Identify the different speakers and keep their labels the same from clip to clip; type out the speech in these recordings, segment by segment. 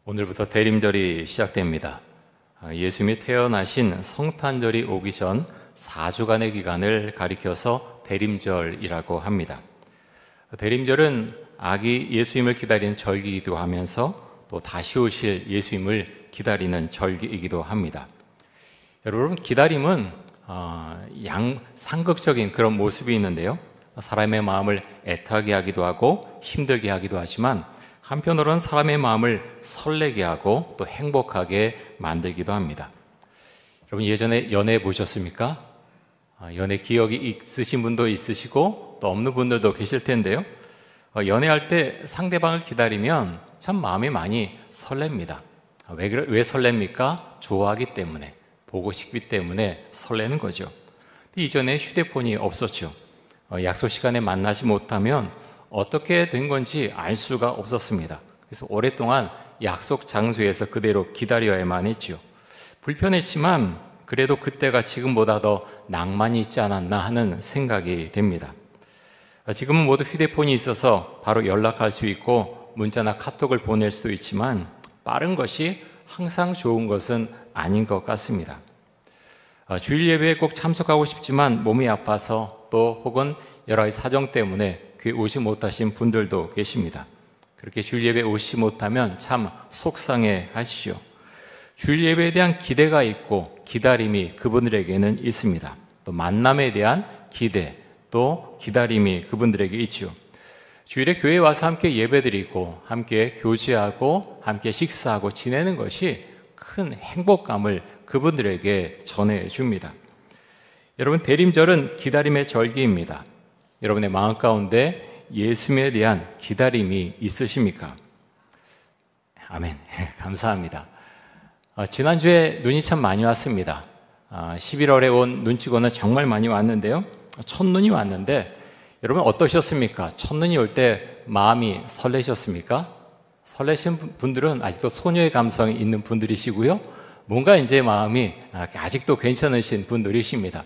Speaker 1: 오늘부터 대림절이 시작됩니다. 예수님이 태어나신 성탄절이 오기 전 4주간의 기간을 가리켜서 대림절이라고 합니다. 대림절은 아기 예수님을 기다리는 절기이기도 하면서 또 다시 오실 예수님을 기다리는 절기이기도 합니다. 여러분, 기다림은 양상극적인 그런 모습이 있는데요. 사람의 마음을 애타게 하기도 하고 힘들게 하기도 하지만 한편으로는 사람의 마음을 설레게 하고 또 행복하게 만들기도 합니다. 여러분, 예전에 연애 보셨습니까? 연애 기억이 있으신 분도 있으시고 또 없는 분들도 계실 텐데요. 연애할 때 상대방을 기다리면 참 마음이 많이 설렙니다. 왜 설렙니까? 좋아하기 때문에, 보고 싶기 때문에 설레는 거죠. 이전에 휴대폰이 없었죠. 약속 시간에 만나지 못하면 어떻게 된 건지 알 수가 없었습니다. 그래서 오랫동안 약속 장소에서 그대로 기다려야만 했죠. 불편했지만 그래도 그때가 지금보다 더 낭만이 있지 않았나 하는 생각이 됩니다. 지금은 모두 휴대폰이 있어서 바로 연락할 수 있고 문자나 카톡을 보낼 수도 있지만 빠른 것이 항상 좋은 것은 아닌 것 같습니다. 주일 예배에 꼭 참석하고 싶지만 몸이 아파서 또 혹은 여러 가지 사정 때문에 교회 오지 못하신 분들도 계십니다. 그렇게 주일 예배에 오시지 못하면 참 속상해 하시죠. 주일 예배에 대한 기대가 있고 기다림이 그분들에게는 있습니다. 또 만남에 대한 기대, 또 기다림이 그분들에게 있죠. 주일에 교회에 와서 함께 예배드리고 함께 교제하고 함께 식사하고 지내는 것이 큰 행복감을 그분들에게 전해줍니다. 여러분, 대림절은 기다림의 절기입니다. 여러분의 마음 가운데 예수님에 대한 기다림이 있으십니까? 아멘. 감사합니다. 지난주에 눈이 참 많이 왔습니다. 11월에 온 눈치고는 정말 많이 왔는데요. 첫눈이 왔는데 여러분 어떠셨습니까? 첫눈이 올 때 마음이 설레셨습니까? 설레신 분들은 아직도 소녀의 감성이 있는 분들이시고요. 뭔가 이제 마음이 아직도 괜찮으신 분들이십니다.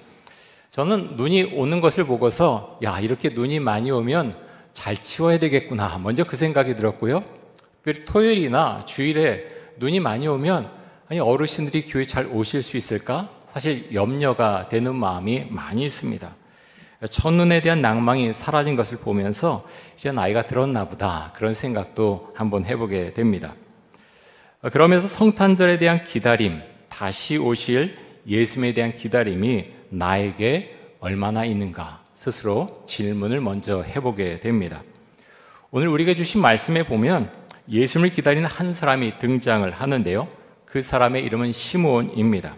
Speaker 1: 저는 눈이 오는 것을 보고서 이렇게 눈이 많이 오면 잘 치워야 되겠구나 먼저 그 생각이 들었고요. 토요일이나 주일에 눈이 많이 오면 어르신들이 교회 잘 오실 수 있을까? 사실 염려가 되는 마음이 많이 있습니다. 첫눈에 대한 낭만이 사라진 것을 보면서 이제 나이가 들었나 보다 그런 생각도 한번 해보게 됩니다. 그러면서 성탄절에 대한 기다림, 다시 오실 예수님에 대한 기다림이 나에게 얼마나 있는가 스스로 질문을 먼저 해보게 됩니다. 오늘 우리가 주신 말씀에 보면 예수님을 기다리는 한 사람이 등장을 하는데요. 그 사람의 이름은 시므온입니다.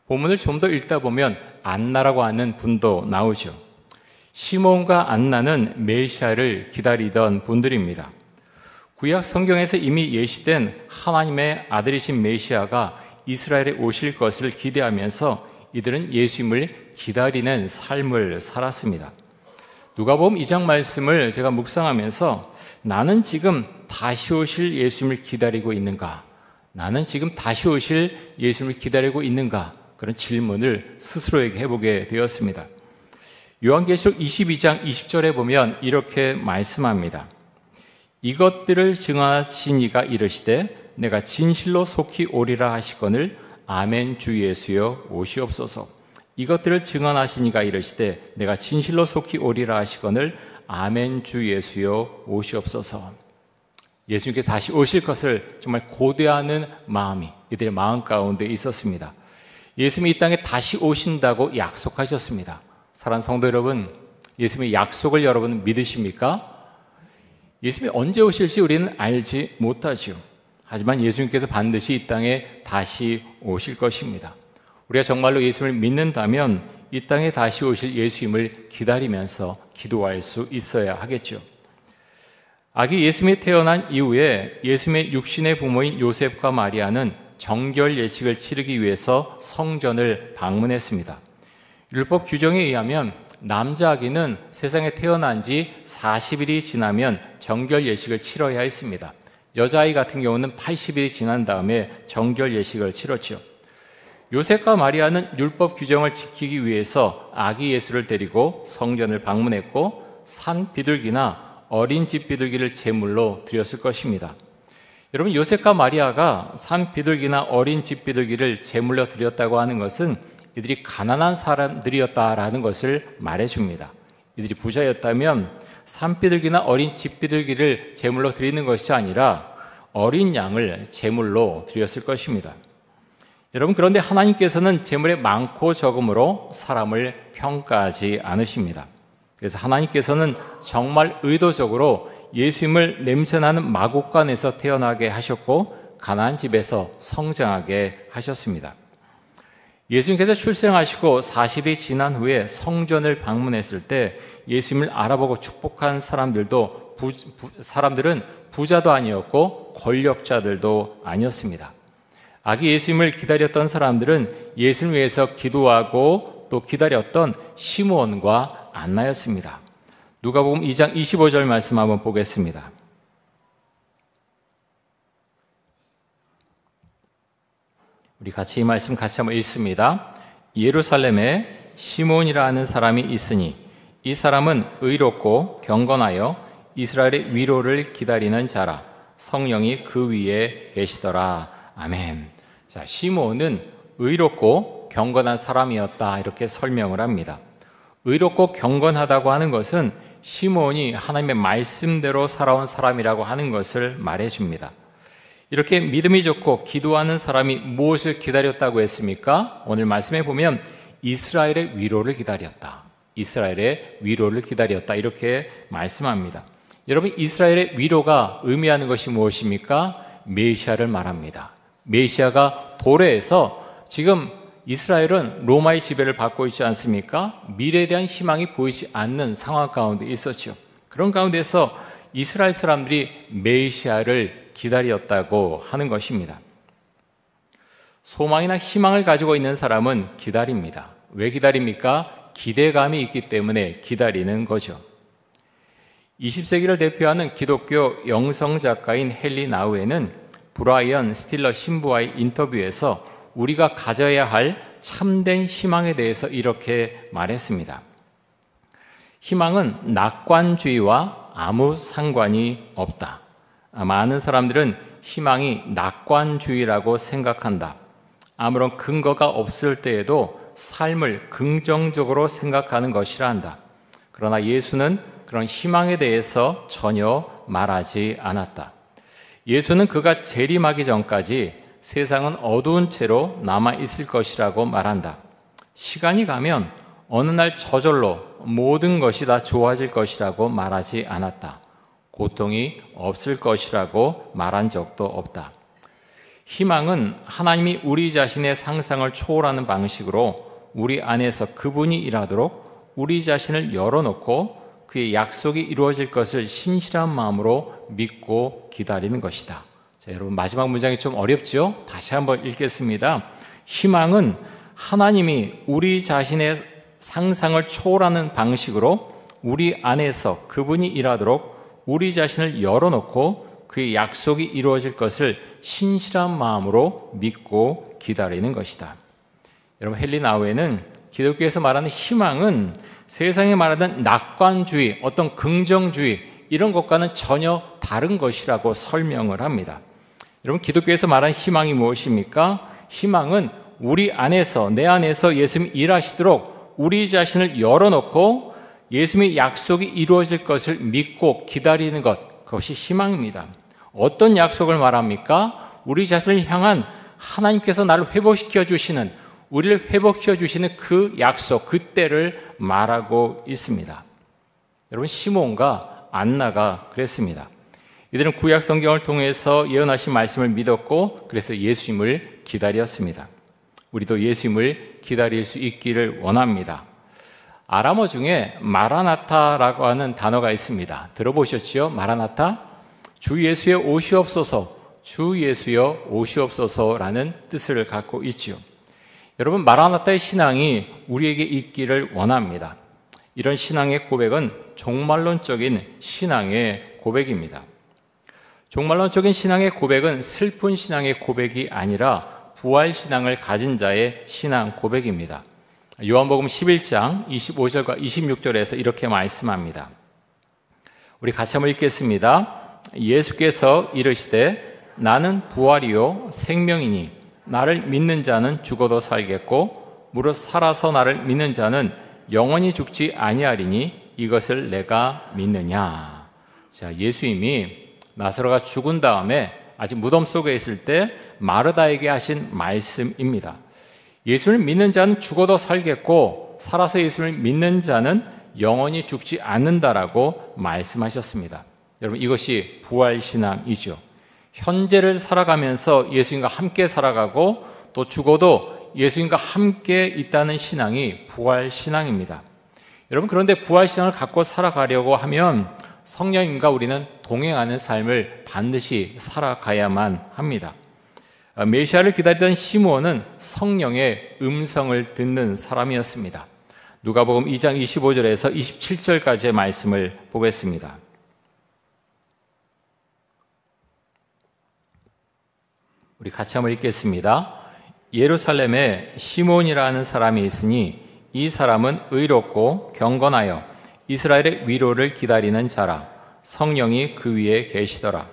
Speaker 1: 본문을 좀 더 읽다 보면 안나라고 하는 분도 나오죠. 시므온과 안나는 메시아를 기다리던 분들입니다. 구약 성경에서 이미 예시된 하나님의 아들이신 메시아가 이스라엘에 오실 것을 기대하면서 이들은 예수님을 기다리는 삶을 살았습니다. 누가복음 2장 말씀을 제가 묵상하면서 나는 지금 다시 오실 예수님을 기다리고 있는가? 나는 지금 다시 오실 예수님을 기다리고 있는가? 그런 질문을 스스로에게 해보게 되었습니다. 요한계시록 22장 20절에 보면 이렇게 말씀합니다. 이것들을 증언하신 이가 이르시되 내가 진실로 속히 오리라 하시거늘 아멘 주 예수여 오시옵소서. 이것들을 증언하신 이가 이르시되 내가 진실로 속히 오리라 하시거늘 아멘 주 예수여 오시옵소서. 예수님께서 다시 오실 것을 정말 고대하는 마음이 이들의 마음 가운데 있었습니다. 예수님이 이 땅에 다시 오신다고 약속하셨습니다. 사랑하는 성도 여러분, 예수님의 약속을 여러분 믿으십니까? 예수님이 언제 오실지 우리는 알지 못하죠. 하지만 예수님께서 반드시 이 땅에 다시 오실 것입니다. 우리가 정말로 예수님을 믿는다면 이 땅에 다시 오실 예수님을 기다리면서 기도할 수 있어야 하겠죠. 아기 예수님이 태어난 이후에 예수님의 육신의 부모인 요셉과 마리아는 정결 예식을 치르기 위해서 성전을 방문했습니다. 율법 규정에 의하면 남자 아기는 세상에 태어난 지 40일이 지나면 정결 예식을 치러야 했습니다. 여자아이 같은 경우는 80일이 지난 다음에 정결 예식을 치렀죠. 요셉과 마리아는 율법 규정을 지키기 위해서 아기 예수를 데리고 성전을 방문했고 산 비둘기나 어린 집 비둘기를 제물로 드렸을 것입니다. 여러분, 요셉과 마리아가 산 비둘기나 어린 집 비둘기를 제물로 드렸다고 하는 것은 이들이 가난한 사람들이었다라는 것을 말해줍니다. 이들이 부자였다면 산 비둘기나 어린 집 비둘기를 제물로 드리는 것이 아니라 어린 양을 제물로 드렸을 것입니다. 여러분, 그런데 하나님께서는 제물의 많고 적음으로 사람을 평가하지 않으십니다. 그래서 하나님께서는 정말 의도적으로 예수님을 냄새나는 마국간에서 태어나게 하셨고 가나안 집에서 성장하게 하셨습니다. 예수님께서 출생하시고 40이 지난 후에 성전을 방문했을 때 예수님을 알아보고 축복한 사람들은 부자도 아니었고 권력자들도 아니었습니다. 아기 예수님을 기다렸던 사람들은 예수님을 위해서 기도하고 또 기다렸던 시므온과 안나였습니다. 누가복음 2장 25절 말씀 한번 보겠습니다. 우리 같이 이 말씀 같이 한번 읽습니다. 예루살렘에 시므온이라 하는 사람이 있으니 이 사람은 의롭고 경건하여 이스라엘의 위로를 기다리는 자라. 성령이 그 위에 계시더라. 아멘. 자, 시므온은 의롭고 경건한 사람이었다, 이렇게 설명을 합니다. 의롭고 경건하다고 하는 것은 시므온이 하나님의 말씀대로 살아온 사람이라고 하는 것을 말해줍니다. 이렇게 믿음이 좋고 기도하는 사람이 무엇을 기다렸다고 했습니까? 오늘 말씀에 보면 이스라엘의 위로를 기다렸다. 이스라엘의 위로를 기다렸다, 이렇게 말씀합니다. 여러분, 이스라엘의 위로가 의미하는 것이 무엇입니까? 메시아를 말합니다. 메시아가 도래해서 지금 이스라엘은 로마의 지배를 받고 있지 않습니까? 미래에 대한 희망이 보이지 않는 상황 가운데 있었죠. 그런 가운데서 이스라엘 사람들이 메시아를 기다렸다고 하는 것입니다. 소망이나 희망을 가지고 있는 사람은 기다립니다. 왜 기다립니까? 기대감이 있기 때문에 기다리는 거죠. 20세기를 대표하는 기독교 영성 작가인 헨리 나우에는 브라이언 스틸러 신부와의 인터뷰에서 우리가 가져야 할 참된 희망에 대해서 이렇게 말했습니다. 희망은 낙관주의와 아무 상관이 없다. 많은 사람들은 희망이 낙관주의라고 생각한다. 아무런 근거가 없을 때에도 삶을 긍정적으로 생각하는 것이라 한다. 그러나 예수는 그런 희망에 대해서 전혀 말하지 않았다. 예수는 그가 재림하기 전까지 세상은 어두운 채로 남아있을 것이라고 말한다. 시간이 가면 어느 날 저절로 모든 것이 다 좋아질 것이라고 말하지 않았다. 고통이 없을 것이라고 말한 적도 없다. 희망은 하나님이 우리 자신의 상상을 초월하는 방식으로 우리 안에서 그분이 일하도록 우리 자신을 열어놓고 그의 약속이 이루어질 것을 신실한 마음으로 믿고 기다리는 것이다. 자, 여러분, 마지막 문장이 좀 어렵죠? 다시 한번 읽겠습니다. 희망은 하나님이 우리 자신의 상상을 초월하는 방식으로 우리 안에서 그분이 일하도록 우리 자신을 열어놓고 그의 약속이 이루어질 것을 신실한 마음으로 믿고 기다리는 것이다. 여러분, 헨리 나우에는 기독교에서 말하는 희망은 세상에 말하는 낙관주의, 어떤 긍정주의, 이런 것과는 전혀 다른 것이라고 설명을 합니다. 여러분, 기독교에서 말하는 희망이 무엇입니까? 희망은 우리 안에서, 내 안에서 예수님이 일하시도록 우리 자신을 열어놓고 예수님의 약속이 이루어질 것을 믿고 기다리는 것, 그것이 희망입니다. 어떤 약속을 말합니까? 우리 자신을 향한 하나님께서 나를 회복시켜 주시는, 우리를 회복시켜 주시는 그 약속, 그 때를 말하고 있습니다. 여러분, 시몬과 안나가 그랬습니다. 이들은 구약 성경을 통해서 예언하신 말씀을 믿었고 그래서 예수님을 기다렸습니다. 우리도 예수님을 기다릴 수 있기를 원합니다. 아람어 중에 마라나타라고 하는 단어가 있습니다. 들어보셨지요? 마라나타? 주 예수여 오시옵소서, 주 예수여 오시옵소서라는 뜻을 갖고 있지요. 여러분, 마라나타의 신앙이 우리에게 있기를 원합니다. 이런 신앙의 고백은 종말론적인 신앙의 고백입니다. 종말론적인 신앙의 고백은 슬픈 신앙의 고백이 아니라 부활 신앙을 가진 자의 신앙 고백입니다. 요한복음 11장 25절과 26절에서 이렇게 말씀합니다. 우리 같이 한번 읽겠습니다. 예수께서 이르시되 나는 부활이요 생명이니 나를 믿는 자는 죽어도 살겠고 무릇 살아서 나를 믿는 자는 영원히 죽지 아니하리니 이것을 내가 믿느냐. 자, 예수님이 나사로가 죽은 다음에 아직 무덤 속에 있을 때 마르다에게 하신 말씀입니다. 예수를 믿는 자는 죽어도 살겠고 살아서 예수를 믿는 자는 영원히 죽지 않는다라고 말씀하셨습니다. 여러분, 이것이 부활신앙이죠. 현재를 살아가면서 예수님과 함께 살아가고 또 죽어도 예수님과 함께 있다는 신앙이 부활신앙입니다. 여러분, 그런데 부활신앙을 갖고 살아가려고 하면 성령님과 우리는 동행하는 삶을 반드시 살아가야만 합니다. 메시아를 기다리던 시므온은 성령의 음성을 듣는 사람이었습니다. 누가복음 2장 25절에서 27절까지의 말씀을 보겠습니다. 우리 같이 한번 읽겠습니다. 예루살렘에 시므온이라는 사람이 있으니 이 사람은 의롭고 경건하여 이스라엘의 위로를 기다리는 자라. 성령이 그 위에 계시더라.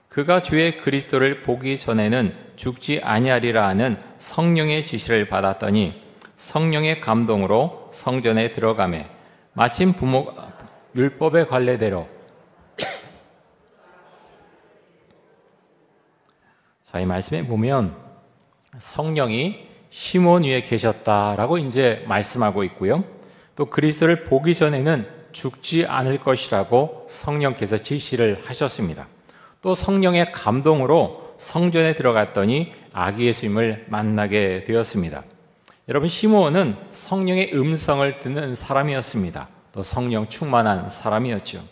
Speaker 1: 그가 주의 그리스도를 보기 전에는 죽지 아니하리라 하는 성령의 지시를 받았더니 성령의 감동으로 성전에 들어가매 마침 율법의 관례대로 자, 이 말씀에 보면 성령이 시므온 위에 계셨다라고 이제 말씀하고 있고요. 또 그리스도를 보기 전에는 죽지 않을 것이라고 성령께서 지시를 하셨습니다. 또 성령의 감동으로 성전에 들어갔더니 아기 예수님을 만나게 되었습니다. 여러분, 시므온은 성령의 음성을 듣는 사람이었습니다. 또 성령 충만한 사람이었죠.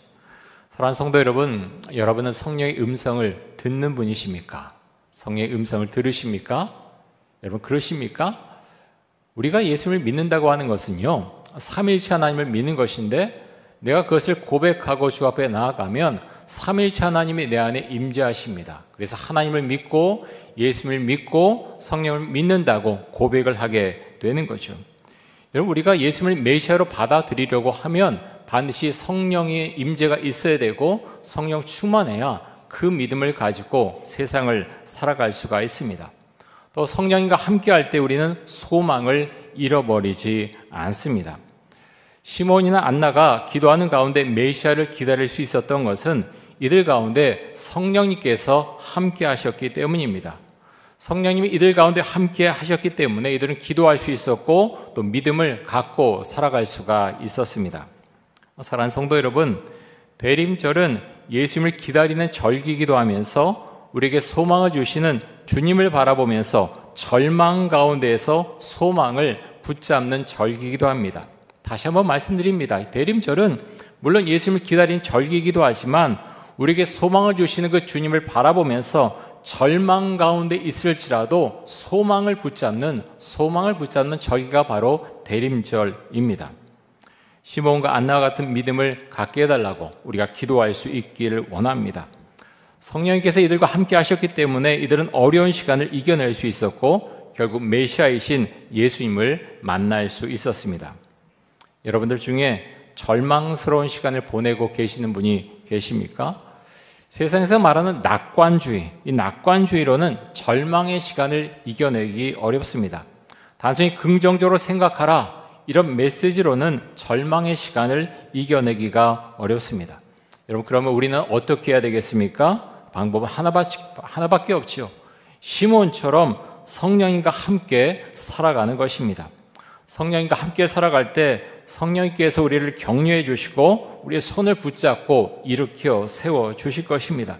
Speaker 1: 사랑하는 성도 여러분, 여러분은 성령의 음성을 듣는 분이십니까? 성령의 음성을 들으십니까? 여러분, 그러십니까? 우리가 예수님을 믿는다고 하는 것은요, 삼위일체 하나님을 믿는 것인데 내가 그것을 고백하고 주 앞에 나아가면 삼위일체 하나님이 내 안에 임재하십니다. 그래서 하나님을 믿고 예수님을 믿고 성령을 믿는다고 고백을 하게 되는 거죠. 여러분, 우리가 예수님을 메시아로 받아들이려고 하면 반드시 성령의 임재가 있어야 되고 성령 충만해야 그 믿음을 가지고 세상을 살아갈 수가 있습니다. 또 성령님과 함께할 때 우리는 소망을 잃어버리지 않습니다. 시몬이나 안나가 기도하는 가운데 메시아를 기다릴 수 있었던 것은 이들 가운데 성령님께서 함께 하셨기 때문입니다. 성령님이 이들 가운데 함께 하셨기 때문에 이들은 기도할 수 있었고 또 믿음을 갖고 살아갈 수가 있었습니다. 사랑하는 성도 여러분, 대림절은 예수님을 기다리는 절기이기도 하면서 우리에게 소망을 주시는 주님을 바라보면서 절망 가운데에서 소망을 붙잡는 절기이기도 합니다. 다시 한번 말씀드립니다. 대림절은 물론 예수님을 기다리는 절기이기도 하지만 우리에게 소망을 주시는 그 주님을 바라보면서 절망 가운데 있을지라도 소망을 붙잡는 절기가 바로 대림절입니다. 시몬과 안나와 같은 믿음을 갖게 해달라고 우리가 기도할 수 있기를 원합니다. 성령님께서 이들과 함께 하셨기 때문에 이들은 어려운 시간을 이겨낼 수 있었고 결국 메시아이신 예수님을 만날 수 있었습니다. 여러분들 중에 절망스러운 시간을 보내고 계시는 분이 계십니까? 세상에서 말하는 낙관주의, 이 낙관주의로는 절망의 시간을 이겨내기 어렵습니다. 단순히 긍정적으로 생각하라, 이런 메시지로는 절망의 시간을 이겨내기가 어렵습니다. 여러분, 그러면 우리는 어떻게 해야 되겠습니까? 방법은 하나밖에 없죠. 시몬처럼 성령님과 함께 살아가는 것입니다. 성령님과 함께 살아갈 때 성령님께서 우리를 격려해 주시고 우리의 손을 붙잡고 일으켜 세워 주실 것입니다.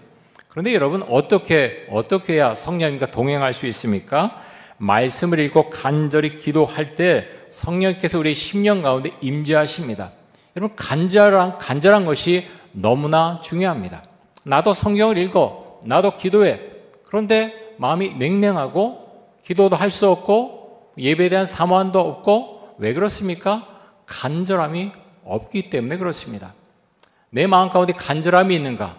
Speaker 1: 그런데 여러분, 어떻게 해야 성령님과 동행할 수 있습니까? 말씀을 읽고 간절히 기도할 때 성령께서 우리의 심령 가운데 임재하십니다. 여러분, 간절한 것이 너무나 중요합니다. 나도 성경을 읽어, 나도 기도해. 그런데 마음이 냉랭하고 기도도 할 수 없고 예배에 대한 사모함도 없고, 왜 그렇습니까? 간절함이 없기 때문에 그렇습니다. 내 마음 가운데 간절함이 있는가?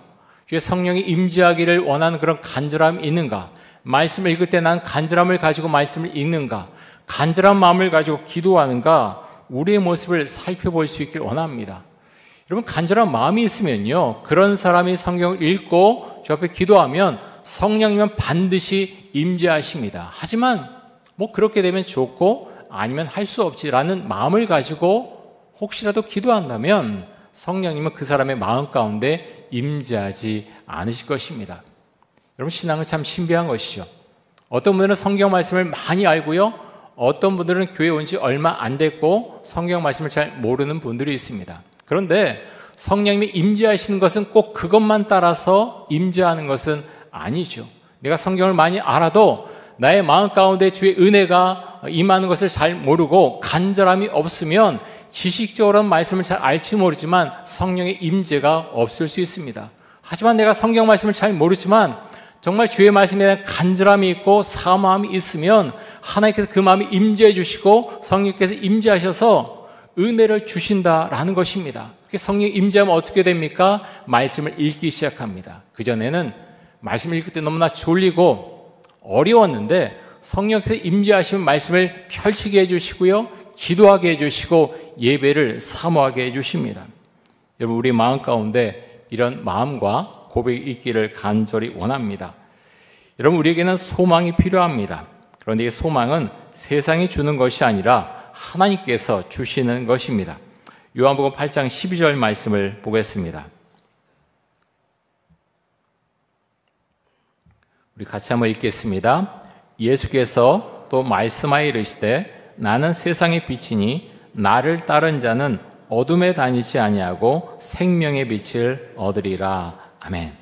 Speaker 1: 주의 성령이 임재하기를 원하는 그런 간절함이 있는가? 말씀을 읽을 때 난 간절함을 가지고 말씀을 읽는가? 간절한 마음을 가지고 기도하는가? 우리의 모습을 살펴볼 수 있길 원합니다. 여러분, 간절한 마음이 있으면요, 그런 사람이 성경을 읽고 주 앞에 기도하면 성령님은 반드시 임재하십니다. 하지만 그렇게 되면 좋고 아니면 할 수 없지라는 마음을 가지고 혹시라도 기도한다면 성령님은 그 사람의 마음 가운데 임재하지 않으실 것입니다. 여러분, 신앙은 참 신비한 것이죠. 어떤 분들은 성경 말씀을 많이 알고요, 어떤 분들은 교회 온 지 얼마 안 됐고 성경 말씀을 잘 모르는 분들이 있습니다. 그런데 성령님이 임재하시는 것은 꼭 그것만 따라서 임재하는 것은 아니죠. 내가 성경을 많이 알아도 나의 마음 가운데 주의 은혜가 임하는 것을 잘 모르고 간절함이 없으면 지식적으로는 말씀을 잘 알지 모르지만 성령의 임재가 없을 수 있습니다. 하지만 내가 성경 말씀을 잘 모르지만 정말 주의 말씀에 대한 간절함이 있고 사모함이 있으면 하나님께서 그 마음에 임재해 주시고 성령께서 임재하셔서 은혜를 주신다라는 것입니다. 성령 임재하면 어떻게 됩니까? 말씀을 읽기 시작합니다. 그전에는 말씀을 읽을 때 너무나 졸리고 어려웠는데 성령께서 임재하시면 말씀을 펼치게 해주시고요, 기도하게 해주시고 예배를 사모하게 해주십니다. 여러분, 우리 마음 가운데 이런 마음과 고백이 있기를 간절히 원합니다. 여러분, 우리에게는 소망이 필요합니다. 그런데 이 소망은 세상이 주는 것이 아니라 하나님께서 주시는 것입니다. 요한복음 8장 12절 말씀을 보겠습니다. 우리 같이 한번 읽겠습니다. 예수께서 또 말씀하여 이르시되 나는 세상의 빛이니 나를 따른 자는 어둠에 다니지 아니하고 생명의 빛을 얻으리라. 아멘.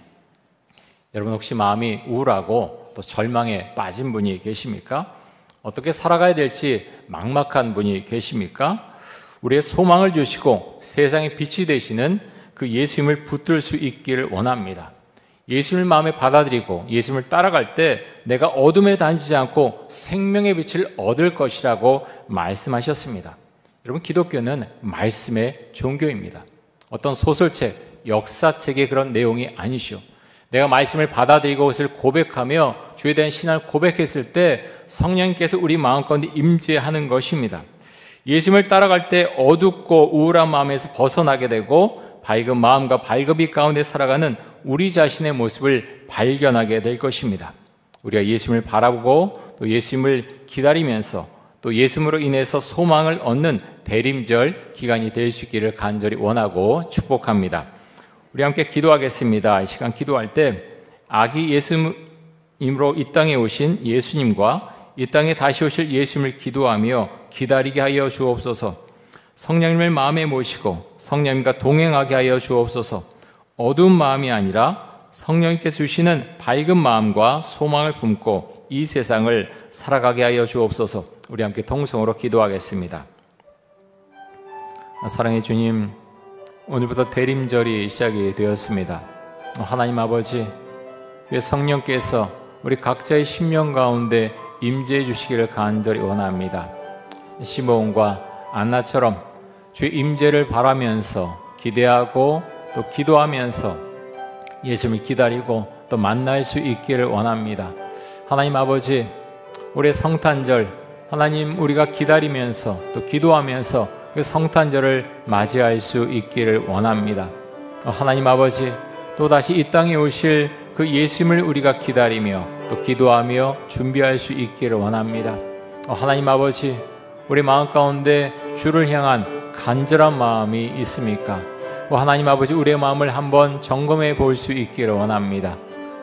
Speaker 1: 여러분, 혹시 마음이 우울하고 또 절망에 빠진 분이 계십니까? 어떻게 살아가야 될지 막막한 분이 계십니까? 우리의 소망을 주시고 세상의 빛이 되시는 그 예수님을 붙들 수 있기를 원합니다. 예수님을 마음에 받아들이고 예수님을 따라갈 때 내가 어둠에 다니지 않고 생명의 빛을 얻을 것이라고 말씀하셨습니다. 여러분, 기독교는 말씀의 종교입니다. 어떤 소설책, 역사책의 그런 내용이 아니죠. 내가 말씀을 받아들이고 그것을 고백하며 주에 대한 신앙을 고백했을 때 성령님께서 우리 마음 가운데 임재하는 것입니다. 예수님을 따라갈 때 어둡고 우울한 마음에서 벗어나게 되고 밝은 마음과 밝은 빛 가운데 살아가는 우리 자신의 모습을 발견하게 될 것입니다. 우리가 예수님을 바라보고 또 예수님을 기다리면서 또 예수님으로 인해서 소망을 얻는 대림절 기간이 될 수 있기를 간절히 원하고 축복합니다. 우리 함께 기도하겠습니다. 이 시간 기도할 때 아기 예수님으로 이 땅에 오신 예수님과 이 땅에 다시 오실 예수님을 기도하며 기다리게 하여 주옵소서. 성령님을 마음에 모시고 성령님과 동행하게 하여 주옵소서. 어두운 마음이 아니라 성령님께서 주시는 밝은 마음과 소망을 품고 이 세상을 살아가게 하여 주옵소서. 우리 함께 통성으로 기도하겠습니다. 사랑의 주님, 오늘부터 대림절이 시작이 되었습니다. 하나님 아버지, 성령께서 우리 각자의 심령 가운데 임재해 주시기를 간절히 원합니다. 시므온과 안나처럼 주의 임재를 바라면서 기대하고 또 기도하면서 예수님을 기다리고 또 만날 수 있기를 원합니다. 하나님 아버지, 올해 성탄절 하나님 우리가 기다리면서 또 기도하면서 그 성탄절을 맞이할 수 있기를 원합니다. 하나님 아버지, 또다시 이 땅에 오실 그 예수님을 우리가 기다리며 또 기도하며 준비할 수 있기를 원합니다. 하나님 아버지, 우리 마음 가운데 주를 향한 간절한 마음이 있습니까? 하나님 아버지, 우리의 마음을 한번 점검해 볼 수 있기를 원합니다.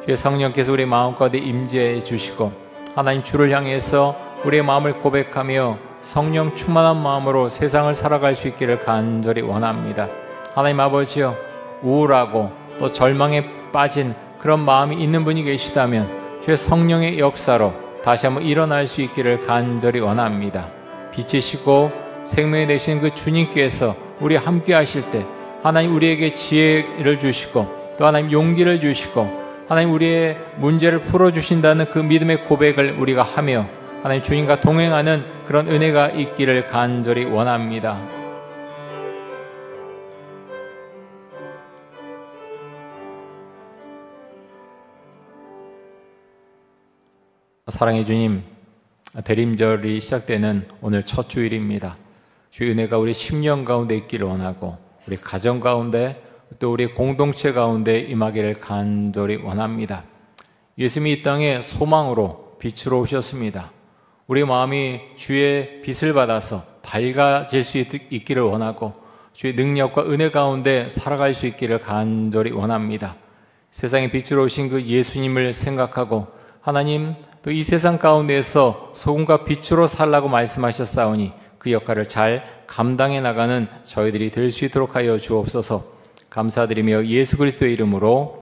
Speaker 1: 주의 성령께서 우리 마음 가운데 임재해 주시고 하나님 주를 향해서 우리의 마음을 고백하며 성령 충만한 마음으로 세상을 살아갈 수 있기를 간절히 원합니다. 하나님 아버지여, 우울하고 또 절망에 빠진 그런 마음이 있는 분이 계시다면 주의 성령의 역사로 다시 한번 일어날 수 있기를 간절히 원합니다. 빛이시고 생명이 되신 그 주님께서 우리 함께 하실 때 하나님 우리에게 지혜를 주시고 또 하나님 용기를 주시고 하나님 우리의 문제를 풀어주신다는 그 믿음의 고백을 우리가 하며 하나님 주님과 동행하는 그런 은혜가 있기를 간절히 원합니다. 사랑의 주님, 대림절이 시작되는 오늘 첫 주일입니다. 주의 은혜가 우리 심령 가운데 있기를 원하고 우리 가정 가운데 또 우리 공동체 가운데 임하기를 간절히 원합니다. 예수님이 이 땅에 소망으로 빛으로 오셨습니다. 우리 마음이 주의 빛을 받아서 밝아질 수 있기를 원하고 주의 능력과 은혜 가운데 살아갈 수 있기를 간절히 원합니다. 세상에 빛으로 오신 그 예수님을 생각하고 하나님 또 이 세상 가운데에서 소금과 빛으로 살라고 말씀하셨사오니 그 역할을 잘 감당해 나가는 저희들이 될 수 있도록 하여 주옵소서. 감사드리며 예수 그리스도의 이름으로